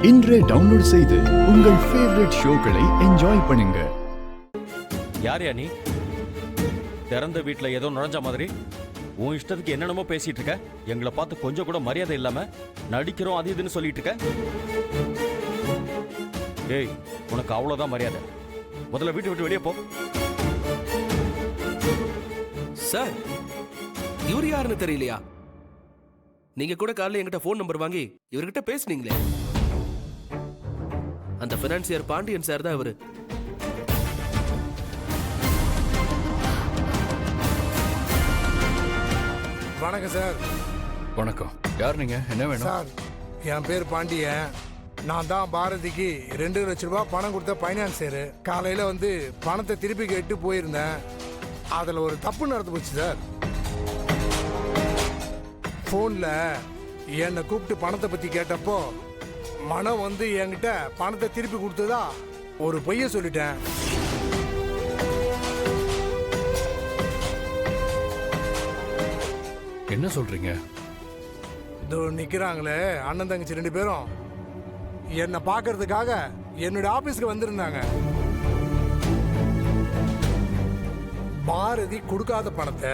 இன்றே டவுன்லோட் செய்து உங்கள் ஃபேவரட் ஷோக்களை என்ஜாய் பண்ணுங்க. யார் நீ? திறந்த வீட்டுல ஏதோ நுழைஞ்ச மாதிரி உன் இஷ்டத்துக்கு என்னென்னமோ பேசிட்டு இருக்க. எங்களை பார்த்து கொஞ்சம் கூட மரியாதை இல்லாம நடிக்கிறோம் அது இதுன்னு சொல்லிட்டு இருக்க. ஏய், உனக்கு அவ்வளவுதான் மரியாதை. முதல்ல வீட்டை விட்டு வெளியே போ. சார், இவர் யாருன்னு தெரியலையா? நீங்க கூட காலைல என்கிட்ட போன் நம்பர் வாங்கி இவர்கிட்ட பேசுனீங்களே, அந்த பினான்சியர் பாண்டியன் சார் தான் இவரு. வணக்கம் சார். வணக்கம். யார் நீங்க? என்ன வேணும் சார்? என் பேர் பாண்டியன். நான் தான் பாரதிக்கு 2 லட்சம் ரூபாய் பணம் கொடுத்த பைனான்சியர். காலையில வந்து பணத்தை திருப்பி கேட்டு போயிருந்தேன். அதுல ஒரு தப்பு நடந்து போச்சு சார். போன்ல என்னை கூப்பிட்டு பணத்தை பத்தி கேட்டப்போ மனம் வந்து என்கிட்ட பணத்தை திருப்பி கொடுத்ததா ஒரு பொய்ய சொல்லிட்டேன். என்ன சொல்றீங்க? இதோ நிக்கிறாங்களே அண்ணன் தங்கச்சி 2 பேரும் என்னை பார்க்கறதுக்காக என்னோட ஆபீஸ்க்கு வந்திருந்தாங்க. பாரதி கொடுக்காத பணத்தை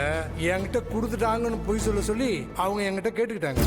என்கிட்ட கொடுத்துட்டாங்கன்னு பொய் சொல்லி அவங்க என்கிட்ட கேட்டுக்கிட்டாங்க.